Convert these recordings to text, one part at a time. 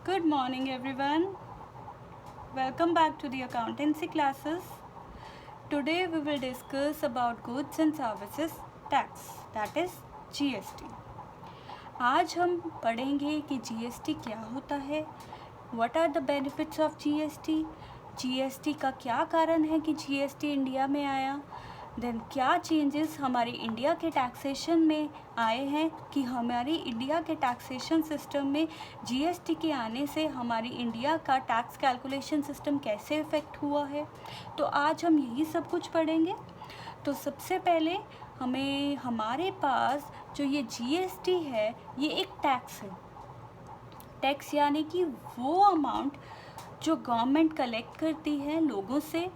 Good morning, everyone. Welcome back to the accountancy classes. Today we will discuss about goods and services tax, that is GST. आज हम पढ़ेंगे कि GST क्या होता है, What are the benefits of GST, GST का क्या कारण है कि GST इंडिया में आया, देन क्या चेंजेस हमारे इंडिया के टैक्सेशन में आए हैं कि हमारी इंडिया के टैक्सेशन सिस्टम में जीएसटी के आने से हमारी इंडिया का टैक्स कैलकुलेशन सिस्टम कैसे इफ़ेक्ट हुआ है। तो आज हम यही सब कुछ पढ़ेंगे। तो सबसे पहले हमारे पास जो ये जीएसटी है ये एक टैक्स है। टैक्स यानी कि वो अमाउंट जो गवर्नमेंट कलेक्ट करती है लोगों से,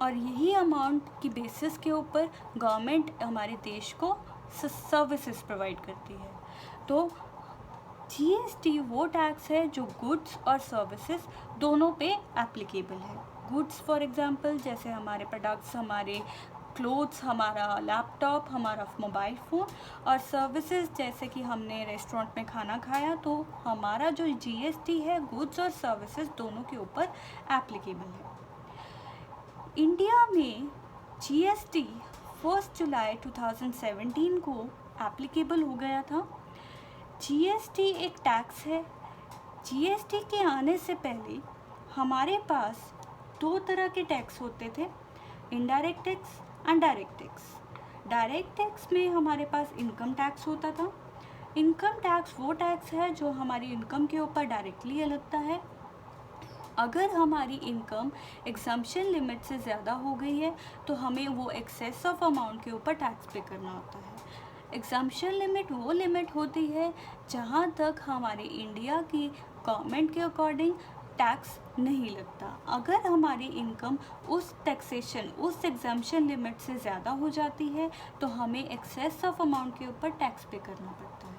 और यही अमाउंट की बेसिस के ऊपर गवर्नमेंट हमारे देश को सर्विसेज प्रोवाइड करती है। तो जीएसटी वो टैक्स है जो गुड्स और सर्विसेज दोनों पे एप्लीकेबल है। गुड्स फॉर एग्जांपल जैसे हमारे प्रोडक्ट्स, हमारे क्लोथ्स, हमारा लैपटॉप, हमारा मोबाइल फ़ोन, और सर्विसेज जैसे कि हमने रेस्टोरेंट में खाना खाया, तो हमारा जो जीएसटी है गुड्स और सर्विसेज दोनों के ऊपर एप्लीकेबल है। इंडिया में जीएसटी 1 जुलाई 2017 को एप्लीकेबल हो गया था। जीएसटी एक टैक्स है। जीएसटी के आने से पहले हमारे पास दो तरह के टैक्स होते थे, indirect tax and direct tax. Direct tax में हमारे पास इनकम टैक्स होता था। इनकम टैक्स वो टैक्स है जो हमारी इनकम के ऊपर डायरेक्टली लगता है। अगर हमारी इनकम एग्जम्पशन लिमिट से ज़्यादा हो गई है तो हमें वो एक्सेस ऑफ अमाउंट के ऊपर टैक्स पे करना होता है। एग्जम्पशन लिमिट वो लिमिट होती है जहाँ तक हमारे इंडिया की गवर्नमेंट के अकॉर्डिंग टैक्स नहीं लगता। अगर हमारी इनकम उस टैक्सेशन उस एग्जम्पशन लिमिट से ज़्यादा हो जाती है तो हमें एक्सेस ऑफ अमाउंट के ऊपर टैक्स पे करना पड़ता है।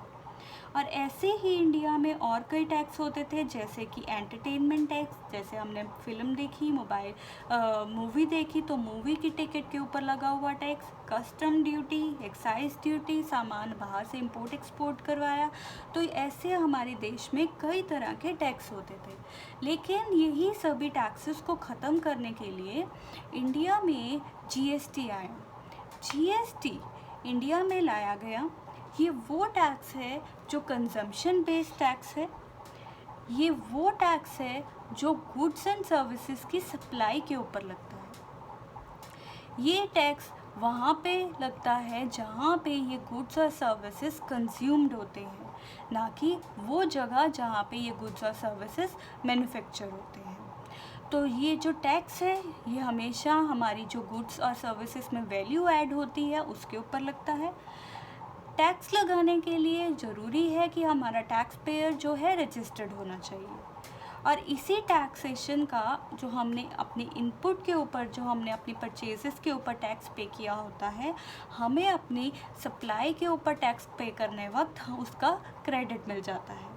और ऐसे ही इंडिया में और कई टैक्स होते थे जैसे कि एंटरटेनमेंट टैक्स, जैसे हमने फिल्म देखी, मूवी देखी तो मूवी की टिकट के ऊपर लगा हुआ tax, custom duty, excise duty, सामान बाहर से इंपोर्ट एक्सपोर्ट करवाया। तो ऐसे हमारे देश में कई तरह के टैक्स होते थे। लेकिन यही सभी टैक्सेस को ख़त्म करने के लिए इंडिया में जीएसटी आया। जीएसटी इंडिया में लाया गया। ये वो टैक्स है जो कंजम्पशन बेस्ड टैक्स है। ये वो टैक्स है जो गुड्स एंड सर्विसेज की सप्लाई के ऊपर लगता है। ये टैक्स वहाँ पे लगता है जहाँ पे ये गुड्स और सर्विसेज कंज्यूम्ड होते हैं, ना कि वो जगह जहाँ पे ये गुड्स और सर्विसेज मैन्युफैक्चर होते हैं। तो ये जो टैक्स है ये हमेशा हमारी जो गुड्स और सर्विसेज में वैल्यू ऐड होती है उसके ऊपर लगता है। टैक्स लगाने के लिए ज़रूरी है कि हमारा टैक्स पेयर जो है रजिस्टर्ड होना चाहिए, और इसी टैक्सेशन का जो हमने अपने इनपुट के ऊपर, जो हमने अपनी परचेजेस के ऊपर टैक्स पे किया होता है, हमें अपनी सप्लाई के ऊपर टैक्स पे करने वक्त उसका क्रेडिट मिल जाता है।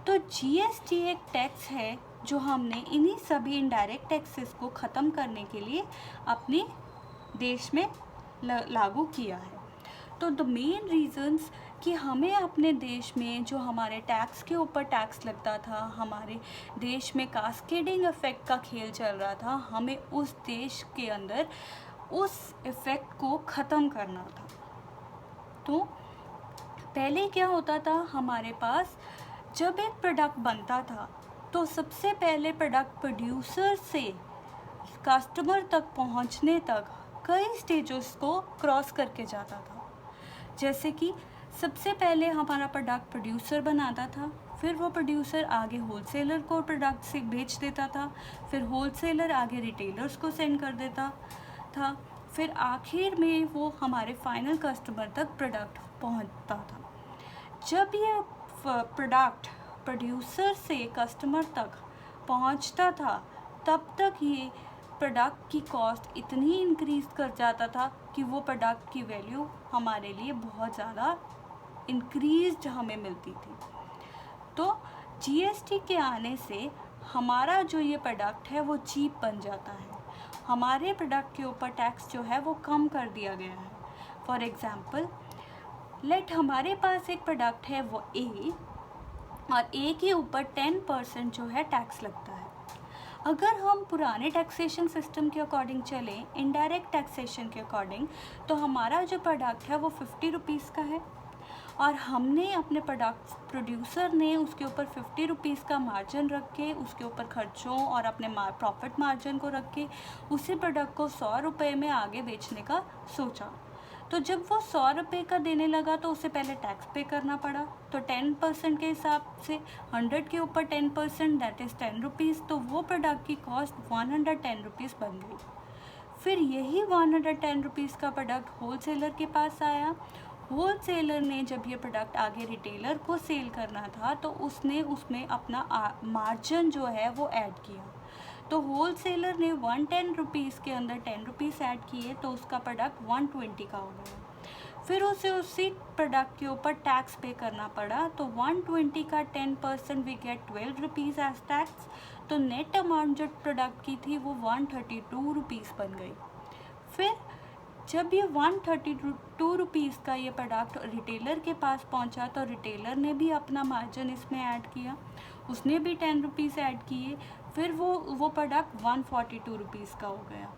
तो जीएसटी एक टैक्स है जो हमने इन्हीं सभी इनडायरेक्ट टैक्सेस को ख़त्म करने के लिए अपने देश में लागू किया है। तो द मेन रीज़न्स कि हमें अपने देश में जो हमारे टैक्स के ऊपर टैक्स लगता था, हमारे देश में कास्केडिंग इफ़ेक्ट का खेल चल रहा था, हमें उस देश के अंदर उस इफ़ेक्ट को ख़त्म करना था। तो पहले क्या होता था, हमारे पास जब एक प्रोडक्ट बनता था तो सबसे पहले प्रोडक्ट प्रोड्यूसर से कस्टमर तक पहुंचने तक कई स्टेजेस को क्रॉस करके जाता था। जैसे कि सबसे पहले हमारा प्रोडक्ट प्रोड्यूसर बनाता था, फिर वो प्रोड्यूसर आगे होलसेलर को प्रोडक्ट से बेच देता था, फिर होलसेलर आगे रिटेलर्स को सेंड कर देता था, फिर आखिर में वो हमारे फाइनल कस्टमर तक प्रोडक्ट पहुंचता था। जब ये प्रोडक्ट प्रोड्यूसर से कस्टमर तक पहुंचता था तब तक ये प्रोडक्ट की कॉस्ट इतनी इंक्रीज़ कर जाता था कि वो प्रोडक्ट की वैल्यू हमारे लिए बहुत ज़्यादा इंक्रीज़ हमें मिलती थी। तो जीएसटी के आने से हमारा जो ये प्रोडक्ट है वो चीप बन जाता है। हमारे प्रोडक्ट के ऊपर टैक्स जो है वो कम कर दिया गया है। फॉर एग्ज़ाम्पल लेट हमारे पास एक प्रोडक्ट है वो ए, और ए के ऊपर 10% जो है टैक्स लगता है। अगर हम पुराने टैक्सेशन सिस्टम के अकॉर्डिंग चलें, इनडायरेक्ट टैक्सेशन के अकॉर्डिंग, तो हमारा जो प्रोडक्ट है वो 50 रुपीज़ का है और हमने अपने प्रोड्यूसर ने उसके ऊपर 50 रुपीज़ का मार्जिन रख के, उसके ऊपर खर्चों और अपने प्रॉफिट मार्जिन को रख के उसी प्रोडक्ट को 100 रुपये में आगे बेचने का सोचा। तो जब वो 100 रुपये का देने लगा तो उसे पहले टैक्स पे करना पड़ा। तो 10% के हिसाब से 100 के ऊपर 10% दैट इज़ 10 रुपीज़, तो वो प्रोडक्ट की कॉस्ट 110 रुपीज़ बन गई। फिर यही 110 रुपीज़ का प्रोडक्ट होलसेलर के पास आया। होलसेलर ने जब ये प्रोडक्ट आगे रिटेलर को सेल करना था तो उसने उसमें अपना मार्जिन जो है वो ऐड किया। तो होलसेलर ने 110 रुपीज़ के अंदर 10 रुपीज़ ऐड किए तो उसका प्रोडक्ट 120 का हो गया। फिर उसे उसी प्रोडक्ट के ऊपर टैक्स पे करना पड़ा। तो 120 का 10% we get 12 rupees as tax. तो नेट अमाउंट जो प्रोडक्ट की थी वो 132 रुपीज़ बन गई। फिर जब ये 132 रुपीज़ का ये प्रोडक्ट रिटेलर के पास पहुंचा तो रिटेलर ने भी अपना मार्जिन इसमें ऐड किया, उसने भी 10 रुपीज़ ऐड किए। फिर वो प्रोडक्ट 142 रुपीज़ का हो गया।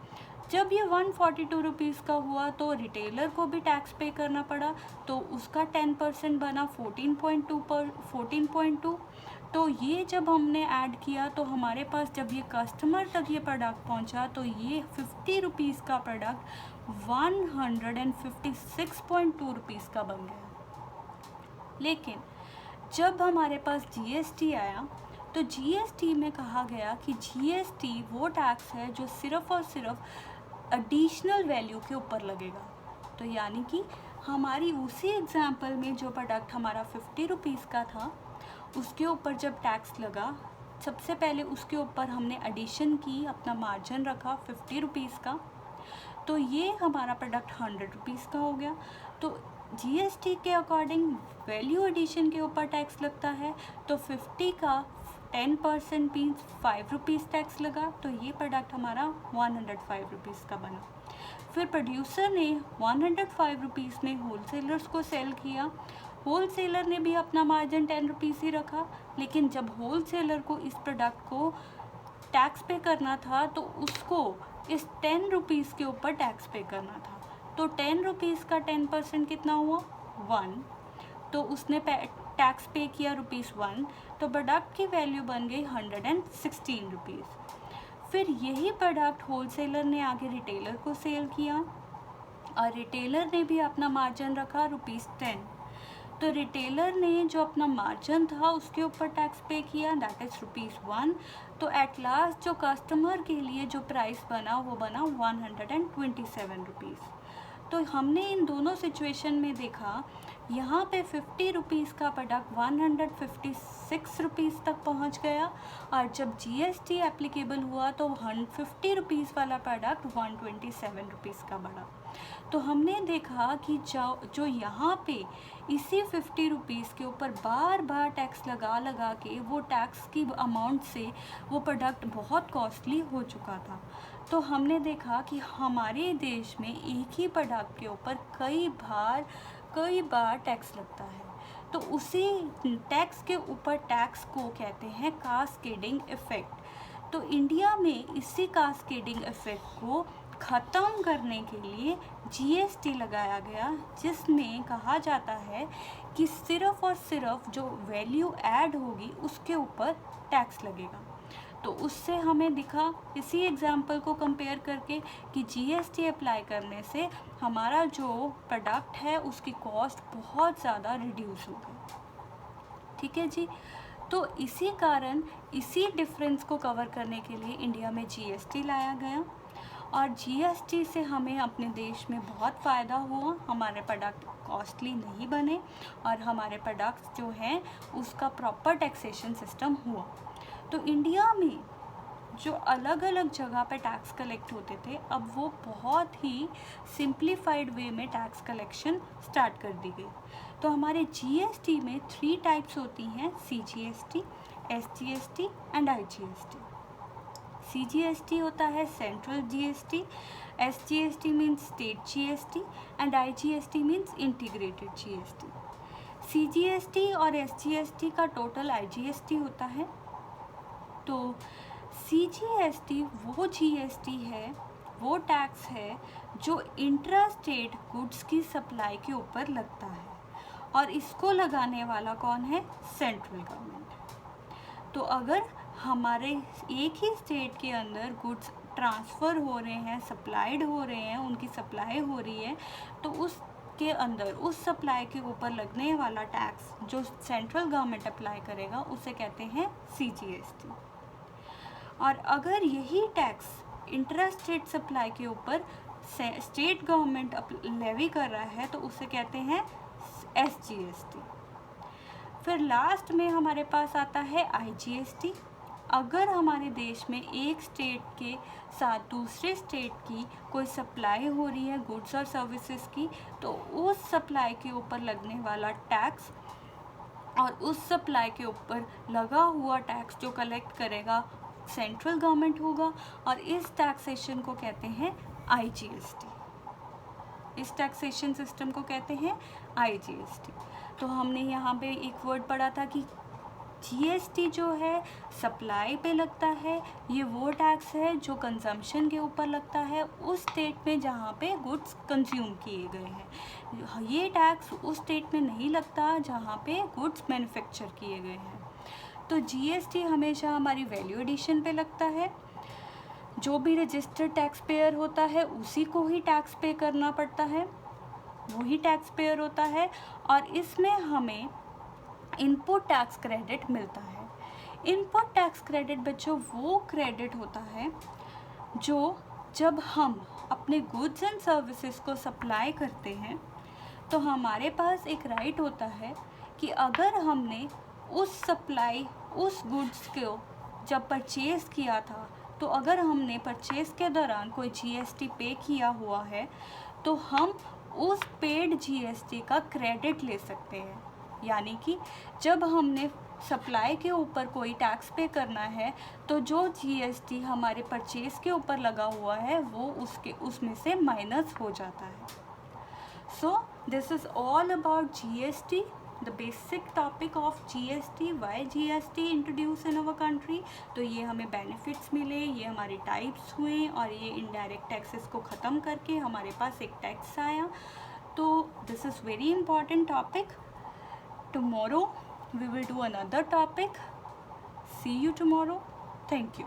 जब ये 142 रुपीज़ का हुआ तो रिटेलर को भी टैक्स पे करना पड़ा, तो उसका 10% बना 14.2। तो ये जब हमने ऐड किया तो हमारे पास जब ये कस्टमर तक ये प्रोडक्ट पहुंचा तो ये 50 रुपीज़ का प्रोडक्ट 156.2 रुपीज़ का बन गया। लेकिन जब हमारे पास जीएसटी आया तो जीएसटी में कहा गया कि जीएसटी वो टैक्स है जो सिर्फ़ और सिर्फ एडिशनल वैल्यू के ऊपर लगेगा। तो यानी कि हमारी उसी एग्जाम्पल में जो प्रोडक्ट हमारा 50 रुपीज़ का था उसके ऊपर जब टैक्स लगा, सबसे पहले उसके ऊपर हमने एडिशन की, अपना मार्जिन रखा 50 रुपीज़ का, तो ये हमारा प्रोडक्ट 100 रुपीज़ का हो गया। तो जीएसटी के अकॉर्डिंग वैल्यू एडिशन के ऊपर टैक्स लगता है, तो 50 का 10% मीन्स 5 रुपीज़ टैक्स लगा, तो ये प्रोडक्ट हमारा 105 रुपीज़ का बना। फिर प्रोड्यूसर ने 105 रुपीज़ में होलसेलर्स को सेल किया। होलसेलर ने भी अपना मार्जिन 10 रुपीज़ ही रखा, लेकिन जब होलसेलर को इस प्रोडक्ट को टैक्स पे करना था तो उसको इस 10 रुपीज़ के ऊपर टैक्स पे करना था। तो 10 रुपीज़ का 10% कितना हुआ 1, तो उसने टैक्स पे किया ₹1, तो प्रोडक्ट की वैल्यू बन गई 116 रुपीज़। फिर यही प्रोडक्ट होलसेलर ने आगे रिटेलर को सेल किया और रिटेलर ने भी अपना मार्जिन रखा ₹10। तो रिटेलर ने जो अपना मार्जिन था उसके ऊपर टैक्स पे किया दैट इज़ ₹1। तो एट लास्ट जो कस्टमर के लिए जो प्राइस बना वो बना 127 रुपीज़। तो हमने इन दोनों सिचुएशन में देखा, यहाँ पे 50 रुपीज़ का प्रोडक्ट 156 रुपीज़ तक पहुँच गया और जब जीएसटी एप्लीकेबल हुआ तो 50 रुपीज़ वाला प्रोडक्ट 127 रुपीज़ का बढ़ा। तो हमने देखा कि जो यहाँ पे इसी 50 रुपीज़ के ऊपर बार बार टैक्स लगा के वो टैक्स की अमाउंट से वो प्रोडक्ट बहुत कॉस्टली हो चुका था। तो हमने देखा कि हमारे देश में एक ही प्रोडक्ट के ऊपर कई बार टैक्स लगता है। तो उसी टैक्स के ऊपर टैक्स को कहते हैं कास्केडिंग इफ़ेक्ट। तो इंडिया में इसी कास्केडिंग इफ़ेक्ट को ख़त्म करने के लिए जीएसटी लगाया गया, जिसमें कहा जाता है कि सिर्फ़ और सिर्फ जो वैल्यू ऐड होगी उसके ऊपर टैक्स लगेगा। तो उससे हमें दिखा इसी एग्जाम्पल को कंपेयर करके कि जीएसटी अप्लाई करने से हमारा जो प्रोडक्ट है उसकी कॉस्ट बहुत ज़्यादा रिड्यूस हो गई। ठीक है जी। तो इसी कारण इसी डिफरेंस को कवर करने के लिए इंडिया में जीएसटी लाया गया और जीएसटी से हमें अपने देश में बहुत फ़ायदा हुआ, हमारे प्रोडक्ट कॉस्टली नहीं बने और हमारे प्रोडक्ट्स जो हैं उसका प्रॉपर टैक्सेशन सिस्टम हुआ। तो इंडिया में जो अलग अलग जगह पे टैक्स कलेक्ट होते थे अब वो बहुत ही सिंप्लीफाइड वे में टैक्स कलेक्शन स्टार्ट कर दी गई। तो हमारे जीएसटी में 3 टाइप्स होती हैं, CGST, SGST and IGST. CGST होता है central GST, SGST means state GST and IGST means integrated GST. CGST और SGST का टोटल IGST होता है। तो CGST वो GST है, वो टैक्स है जो इंट्रा स्टेट गुड्स की सप्लाई के ऊपर लगता है, और इसको लगाने वाला कौन है? Central government. तो अगर हमारे एक ही स्टेट के अंदर गुड्स ट्रांसफ़र हो रहे हैं, सप्लाइड हो रहे हैं, उनकी सप्लाई हो रही है, तो उसके अंदर उस सप्लाई के ऊपर लगने वाला टैक्स जो सेंट्रल गवर्नमेंट अप्लाई करेगा उसे कहते हैं CGST। और अगर यही टैक्स इंट्रा स्टेट सप्लाई के ऊपर स्टेट गवर्नमेंट लेवी कर रहा है तो उसे कहते हैं SGST। फिर लास्ट में हमारे पास आता है IGST। अगर हमारे देश में एक स्टेट के साथ दूसरे स्टेट की कोई सप्लाई हो रही है गुड्स और सर्विसेज की, तो उस सप्लाई के ऊपर लगने वाला टैक्स और उस सप्लाई के ऊपर लगा हुआ टैक्स जो कलेक्ट करेगा सेंट्रल गवर्नमेंट होगा, और इस टैक्सेशन को कहते हैं IGST। इस टैक्सेशन सिस्टम को कहते हैं IGST। तो हमने यहाँ पे एक वर्ड पढ़ा था कि GST जो है सप्लाई पे लगता है, ये वो टैक्स है जो कंजम्पशन के ऊपर लगता है उस स्टेट में जहाँ पे गुड्स कंज्यूम किए गए हैं। ये टैक्स उस स्टेट में नहीं लगता जहाँ पे गुड्स मैन्युफैक्चर किए गए हैं। तो GST हमेशा हमारी वैल्यू एडिशन पे लगता है। जो भी रजिस्टर्ड टैक्स पेयर होता है उसी को ही टैक्स पे करना पड़ता है, वही टैक्स पेयर होता है, और इसमें हमें इनपुट टैक्स क्रेडिट मिलता है। इनपुट टैक्स क्रेडिट बच्चों वो क्रेडिट होता है जो जब हम अपने गुड्स एंड सर्विसेज को सप्लाई करते हैं तो हमारे पास एक राइट होता है कि अगर हमने उस गुड्स को जब परचेज़ किया था, तो अगर हमने परचेज़ के दौरान कोई GST पे किया हुआ है तो हम उस पेड GST का क्रेडिट ले सकते हैं। यानी कि जब हमने सप्लाई के ऊपर कोई टैक्स पे करना है तो जो GST हमारे परचेज़ के ऊपर लगा हुआ है वो उसमें से माइनस हो जाता है। So this is all about GST, the basic topic of GST, why GST introduced in our country। तो ये हमें बेनिफिट्स मिले, ये हमारे टाइप्स हुए, और ये इनडायरेक्ट टैक्सेस को ख़त्म करके हमारे पास एक टैक्स आया। तो this is very important topic. Tomorrow we will do another topic. See you tomorrow. Thank you.